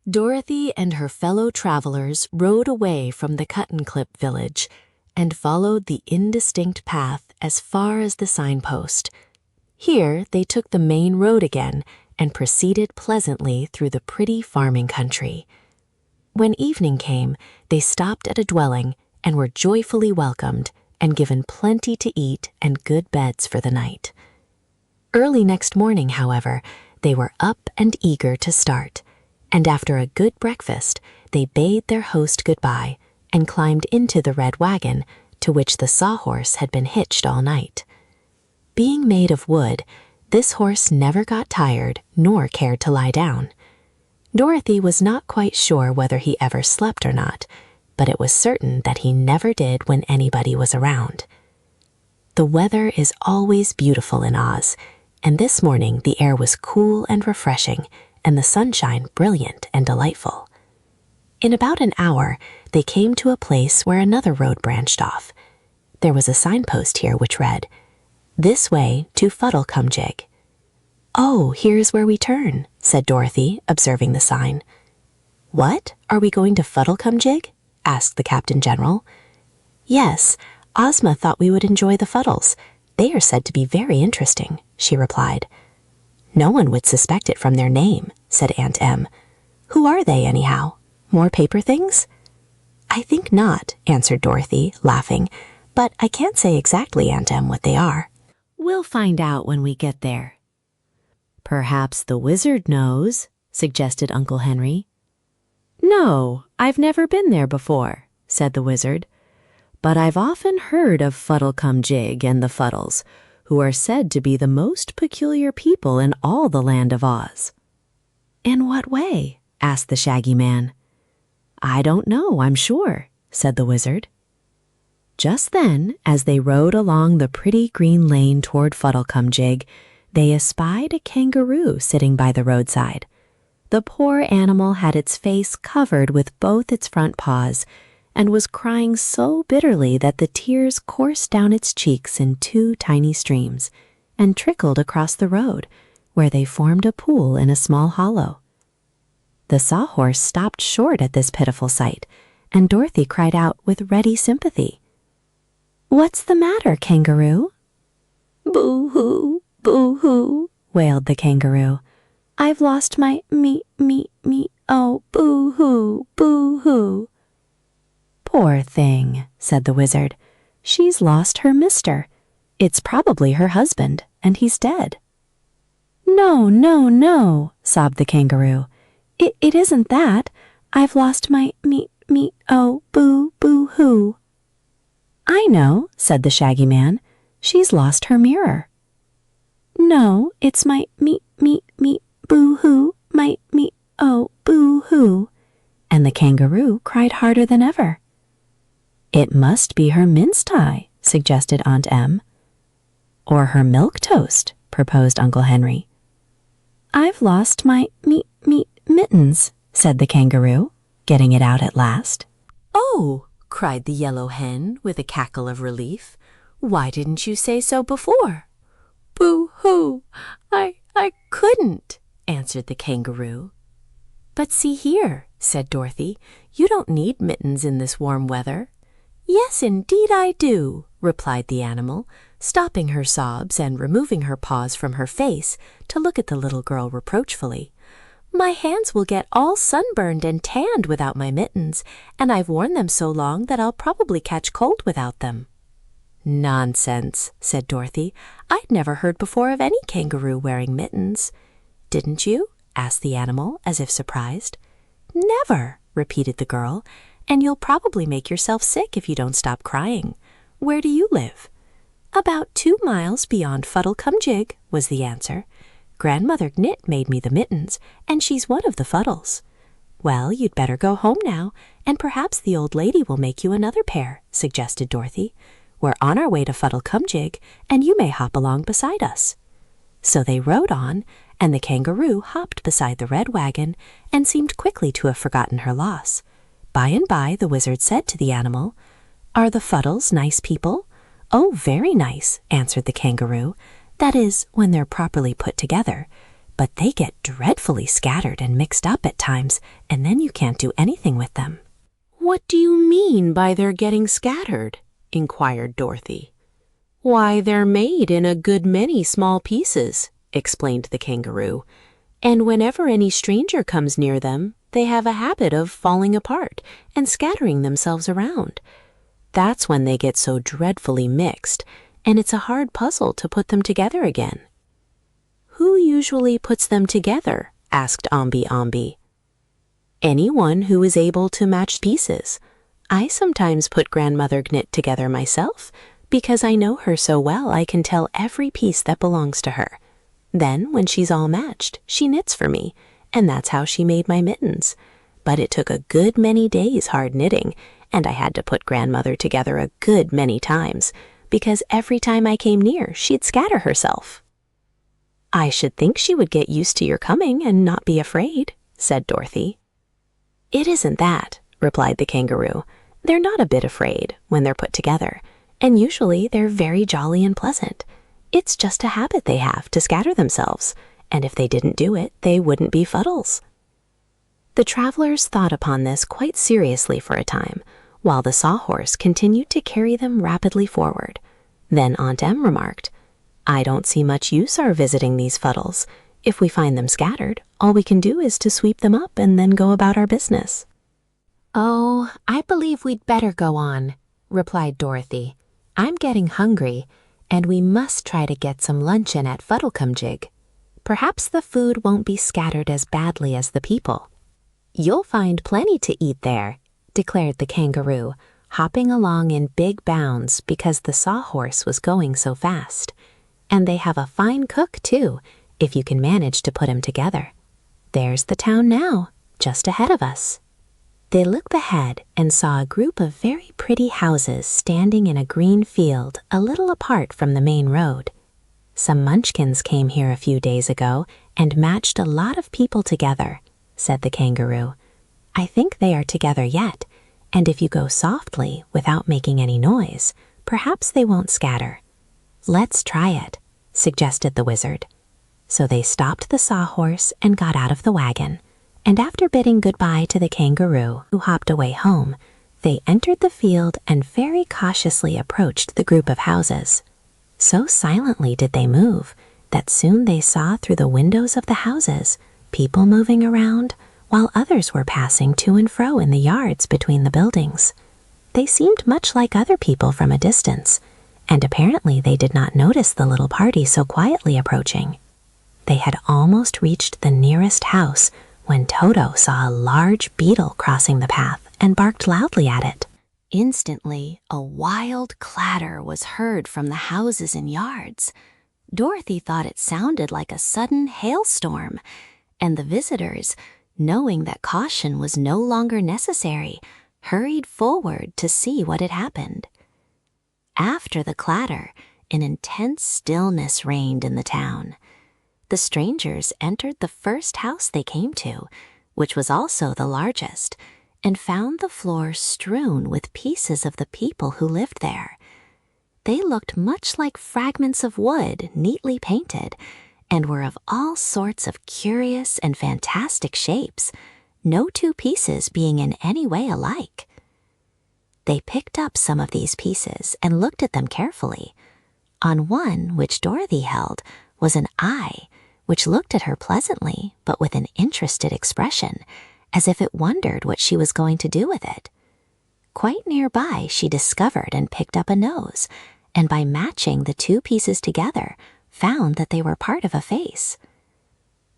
Dorothy and her fellow travelers rode away from the cut-and-clip village and followed the indistinct path as far as the signpost. Here they took the main road again and proceeded pleasantly through the pretty farming country. When evening came, they stopped at a dwelling and were joyfully welcomed and given plenty to eat and good beds for the night. Early next morning, however, they were up and eager to start, and after a good breakfast, they bade their host goodbye and climbed into the red wagon to which the sawhorse had been hitched all night. Being made of wood, this horse never got tired nor cared to lie down. Dorothy was not quite sure whether he ever slept or not, but it was certain that he never did when anybody was around. The weather is always beautiful in Oz, and this morning the air was cool and refreshing, and the sunshine brilliant and delightful. In about an hour, they came to a place where another road branched off. There was a signpost here which read, "This way to FUDDLES." "Oh, here's where we turn," said Dorothy, observing the sign. "What? Are we going to FUDDLES?" asked the Captain General. "Yes, Ozma thought we would enjoy the Fuddles. They are said to be very interesting," she replied. "No one would suspect it from their name," said Aunt Em. "Who are they, anyhow? More paper things?" "I think not," answered Dorothy, laughing, "but I can't say exactly, Aunt Em, what they are." "We'll find out when we get there." "Perhaps the wizard knows," suggested Uncle Henry. "No, I've never been there before," said the wizard. "But I've often heard of FUDDLES and the Fuddles, who are said to be the most peculiar people in all the land of Oz." "In what way?" asked the Shaggy Man. "I don't know, I'm sure," said the wizard. Just then, as they rode along the pretty green lane toward FUDDLES, they espied a kangaroo sitting by the roadside. The poor animal had its face covered with both its front paws and was crying so bitterly that the tears coursed down its cheeks in two tiny streams and trickled across the road, where they formed a pool in a small hollow. The sawhorse stopped short at this pitiful sight, and Dorothy cried out with ready sympathy, "What's the matter, kangaroo?" "Boo-hoo, boo-hoo," wailed the kangaroo. "I've lost my oh, boo-hoo, boo-hoo." "Poor thing," said the wizard. "She's lost her mister. It's probably her husband, and he's dead." "No, no, no," sobbed the kangaroo. It isn't that. I've lost my oh, boo-hoo." "I know," said the Shaggy Man. "She's lost her mirror." "No, it's my boo-hoo, my oh, boo-hoo." And the kangaroo cried harder than ever. "It must be her mince tie," suggested Aunt Em. "Or her milk toast," proposed Uncle Henry. "I've lost my mittens," said the kangaroo, getting it out at last. "Oh!" cried the yellow hen with a cackle of relief. "Why didn't you say so before?" "Boo-hoo! I couldn't," answered the kangaroo. "But see here," said Dorothy, "you don't need mittens in this warm weather." "Yes, indeed I do," replied the animal, stopping her sobs and removing her paws from her face to look at the little girl reproachfully. "My hands will get all sunburned and tanned without my mittens, and I've worn them so long that I'll probably catch cold without them." "Nonsense," said Dorothy. "I'd never heard before of any kangaroo wearing mittens." "Didn't you?" asked the animal, as if surprised. "Never," repeated the girl, "and you'll probably make yourself sick if you don't stop crying. Where do you live?" "About 2 miles beyond FUDDLES," was the answer. "Grandmother Knit made me the mittens, and she's one of the Fuddles." "Well, you'd better go home now, and perhaps the old lady will make you another pair," suggested Dorothy. "We're on our way to FUDDLES, and you may hop along beside us." So they rode on, and the kangaroo hopped beside the red wagon and seemed quickly to have forgotten her loss. By and by the wizard said to the animal, "Are the Fuddles nice people?" "Oh, very nice," answered the kangaroo. "That is, when they're properly put together. but they get dreadfully scattered and mixed up at times, and then you can't do anything with them." "What do you mean by their getting scattered?" inquired Dorothy. "Why, they're made in a good many small pieces," explained the kangaroo, "and whenever any stranger comes near them, they have a habit of falling apart and scattering themselves around. That's when they get so dreadfully mixed, and it's a hard puzzle to put them together again." "Who usually puts them together?" asked Ombi Ombi. "Anyone who is able to match pieces. I sometimes put Grandmother Gnit together myself, because I know her so well I can tell every piece that belongs to her. Then, when she's all matched, she knits for me, and that's how she made my mittens. But it took a good many days hard knitting, and I had to put Grandmother together a good many times, because every time I came near, she'd scatter herself." "I should think she would get used to your coming and not be afraid," said Dorothy. "It isn't that," replied the kangaroo. "They're not a bit afraid when they're put together, and usually they're very jolly and pleasant. It's just a habit they have to scatter themselves, and if they didn't do it, they wouldn't be Fuddles." The travelers thought upon this quite seriously for a time, while the sawhorse continued to carry them rapidly forward. Then Aunt Em remarked, "I don't see much use our visiting these Fuddles. If we find them scattered, all we can do is to sweep them up and then go about our business." "Oh, I believe we'd better go on," replied Dorothy. "I'm getting hungry, and we must try to get some luncheon at Fuddlecumjig. Perhaps the food won't be scattered as badly as the people." "You'll find plenty to eat there," declared the kangaroo, hopping along in big bounds because the sawhorse was going so fast. "And they have a fine cook, too, if you can manage to put 'em together. There's the town now, just ahead of us." They looked ahead and saw a group of very pretty houses standing in a green field a little apart from the main road. "Some munchkins came here a few days ago and matched a lot of people together," said the kangaroo. "I think they are together yet, and if you go softly without making any noise, perhaps they won't scatter." "Let's try it," suggested the wizard. So they stopped the sawhorse and got out of the wagon, and after bidding goodbye to the kangaroo, who hopped away home, they entered the field and very cautiously approached the group of houses. So silently did they move that soon they saw through the windows of the houses people moving around, while others were passing to and fro in the yards between the buildings. They seemed much like other people from a distance, and apparently they did not notice the little party so quietly approaching. They had almost reached the nearest house when Toto saw a large beetle crossing the path and barked loudly at it. Instantly, a wild clatter was heard from the houses and yards. Dorothy thought it sounded like a sudden hailstorm, and the visitors, knowing that caution was no longer necessary, hurried forward to see what had happened. After the clatter, an intense stillness reigned in the town. The strangers entered the first house they came to, which was also the largest, and found the floor strewn with pieces of the people who lived there. They looked much like fragments of wood neatly painted, and were of all sorts of curious and fantastic shapes, no two pieces being in any way alike. They picked up some of these pieces and looked at them carefully. On one, which Dorothy held, was an eye, which looked at her pleasantly, but with an interested expression, as if it wondered what she was going to do with it. Quite nearby, she discovered and picked up a nose, and by matching the two pieces together, found that they were part of a face.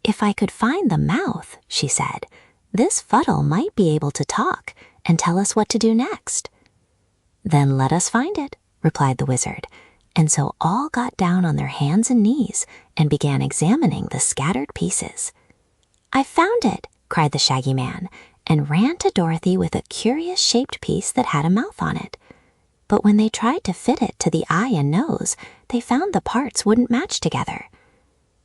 "If I could find the mouth," she said, "this Fuddle might be able to talk and tell us what to do next." "Then let us find it," replied the wizard, and so all got down on their hands and knees and began examining the scattered pieces. "I found it!" cried the Shaggy Man, and ran to Dorothy with a curious-shaped piece that had a mouth on it. But when they tried to fit it to the eye and nose, they found the parts wouldn't match together.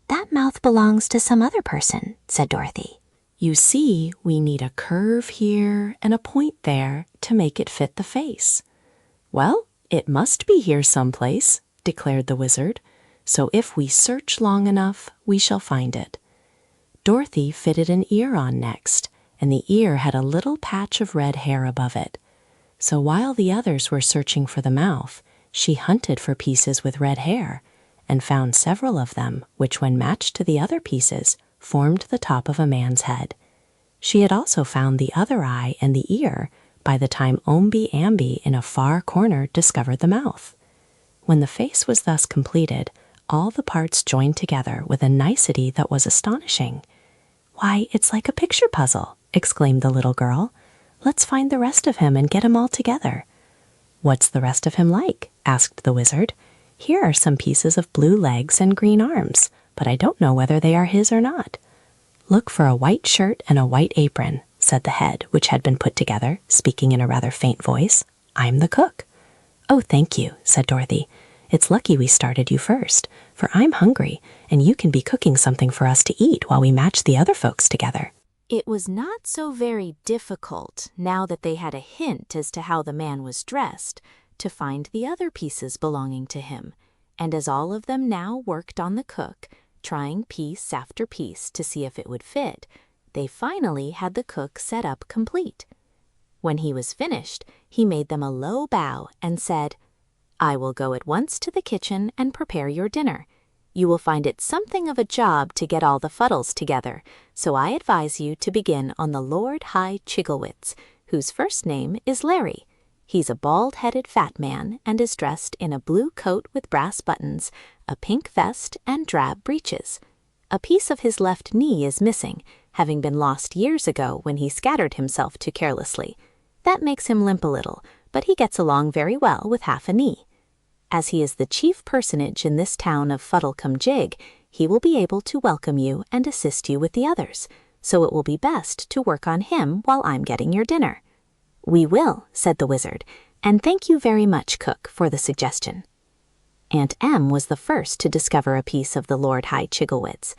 "That mouth belongs to some other person," said Dorothy. "You see, we need a curve here and a point there to make it fit the face." "Well, it must be here someplace," declared the wizard. "So if we search long enough, we shall find it." Dorothy fitted an ear on next, and the ear had a little patch of red hair above it. So while the others were searching for the mouth, she hunted for pieces with red hair, and found several of them, which when matched to the other pieces, formed the top of a man's head. She had also found the other eye and the ear by the time Omby Amby in a far corner discovered the mouth. When the face was thus completed, all the parts joined together with a nicety that was astonishing. "Why, it's like a picture puzzle," exclaimed the little girl. "Let's find the rest of him and get him all together." "What's the rest of him like?" asked the wizard. "Here are some pieces of blue legs and green arms, but I don't know whether they are his or not." "Look for a white shirt and a white apron," said the head, which had been put together, speaking in a rather faint voice. "I'm the cook." "Oh, thank you," said Dorothy. "It's lucky we started you first, for I'm hungry, and you can be cooking something for us to eat while we match the other folks together." It was not so very difficult, now that they had a hint as to how the man was dressed, to find the other pieces belonging to him, and as all of them now worked on the cook, trying piece after piece to see if it would fit, they finally had the cook set up complete. When he was finished, he made them a low bow and said, "I will go at once to the kitchen and prepare your dinner. You will find it something of a job to get all the Fuddles together, so I advise you to begin on the Lord High Chigglewitz, whose first name is Larry. He's a bald-headed fat man and is dressed in a blue coat with brass buttons, a pink vest, and drab breeches. A piece of his left knee is missing, having been lost years ago when he scattered himself too carelessly. That makes him limp a little, but he gets along very well with half a knee. As he is the chief personage in this town of Fuddlecumjig, he will be able to welcome you and assist you with the others, so it will be best to work on him while I'm getting your dinner." "We will," said the wizard, "and thank you very much, cook, for the suggestion." Aunt Em was the first to discover a piece of the Lord High Chigglewitz.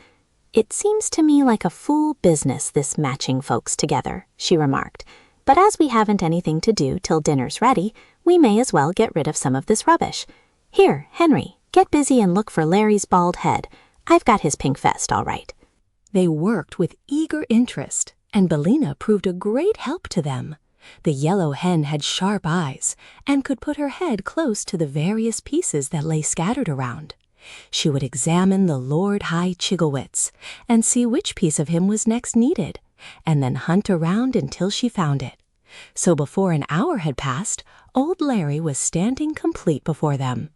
"It seems to me like a fool business, this matching folks together," she remarked. "But as we haven't anything to do till dinner's ready, we may as well get rid of some of this rubbish. Here, Henry, get busy and look for Larry's bald head. I've got his pink vest all right." They worked with eager interest, and Bellina proved a great help to them. The yellow hen had sharp eyes and could put her head close to the various pieces that lay scattered around. She would examine the Lord High Chigglewitz and see which piece of him was next needed, and then hunt around until she found it. So before an hour had passed, old Larry was standing complete before them.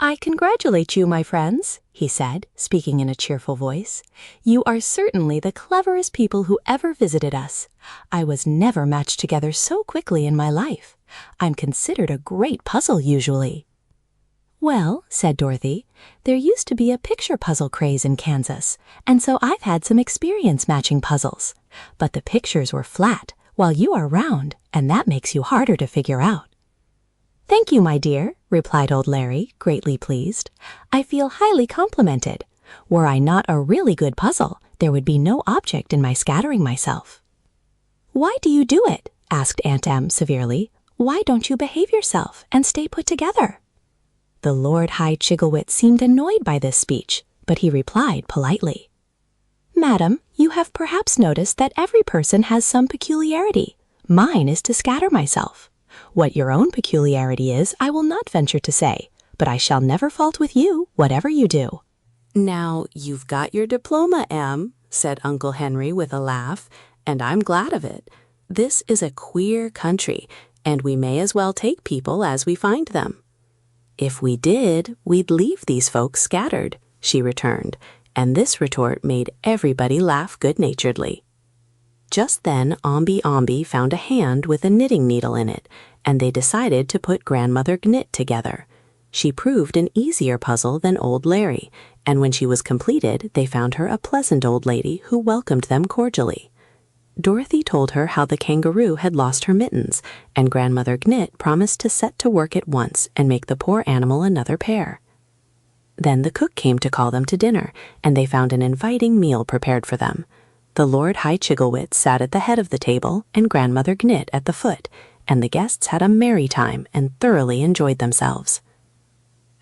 "I congratulate you, my friends," he said, speaking in a cheerful voice. "You are certainly the cleverest people who ever visited us. I was never matched together so quickly in my life. I'm considered a great puzzle usually." "Well," said Dorothy, "there used to be a picture puzzle craze in Kansas, and so I've had some experience matching puzzles. But the pictures were flat, while you are round, and that makes you harder to figure out." "Thank you, my dear," replied old Larry, greatly pleased. "I feel highly complimented. Were I not a really good puzzle, there would be no object in my scattering myself." "Why do you do it?" asked Aunt Em severely. "Why don't you behave yourself and stay put together?" The Lord High Chigglewitz seemed annoyed by this speech, but he replied politely, "Madam, you have perhaps noticed that every person has some peculiarity. Mine is to scatter myself. What your own peculiarity is, I will not venture to say, but I shall never fault with you, whatever you do." "Now, you've got your diploma, Em," said Uncle Henry with a laugh, "and I'm glad of it. This is a queer country, and we may as well take people as we find them." "If we did, we'd leave these folks scattered," she returned, and this retort made everybody laugh good-naturedly. Just then Omby Amby found a hand with a knitting needle in it, and they decided to put Grandmother Gnit together. She proved an easier puzzle than old Larry, and when she was completed, they found her a pleasant old lady who welcomed them cordially. Dorothy told her how the kangaroo had lost her mittens, and Grandmother Gnit promised to set to work at once and make the poor animal another pair. Then the cook came to call them to dinner, and they found an inviting meal prepared for them. The Lord High Chigglewitz sat at the head of the table and Grandmother Gnit at the foot, and the guests had a merry time and thoroughly enjoyed themselves.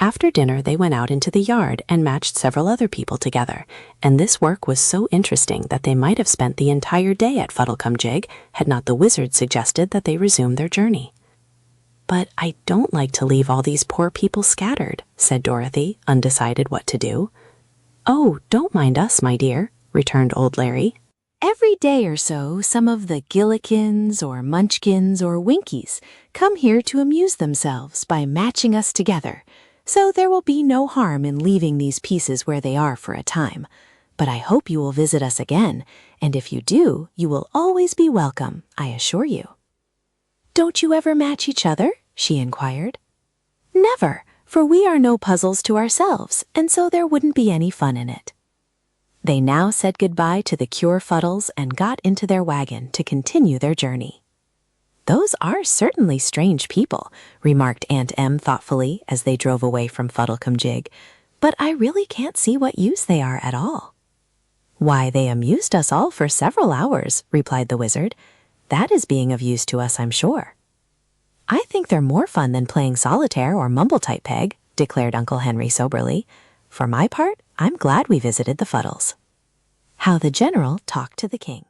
After dinner, they went out into the yard and matched several other people together, and this work was so interesting that they might have spent the entire day at Fuddlecumjig had not the wizard suggested that they resume their journey. "But I don't like to leave all these poor people scattered," said Dorothy, undecided what to do. "Oh, don't mind us, my dear," returned old Larry. Every day or so, some of the Gillikins or Munchkins or Winkies come here to amuse themselves by matching us together, so there will be no harm in leaving these pieces where they are for a time. But I hope you will visit us again, and if you do, you will always be welcome, I assure you." "Don't you ever match each other?" she inquired. "Never, for we are no puzzles to ourselves, and so there wouldn't be any fun in it." They now said goodbye to the Cure Fuddles and got into their wagon to continue their journey. "Those are certainly strange people," remarked Aunt Em thoughtfully as they drove away from Fuddlecumjig, "but I really can't see what use they are at all." "Why, they amused us all for several hours," replied the wizard. "That is being of use to us, I'm sure." "I think they're more fun than playing solitaire or mumble-type-peg," declared Uncle Henry soberly. "For my part, I'm glad we visited the Fuddles." How the General Talked to the King.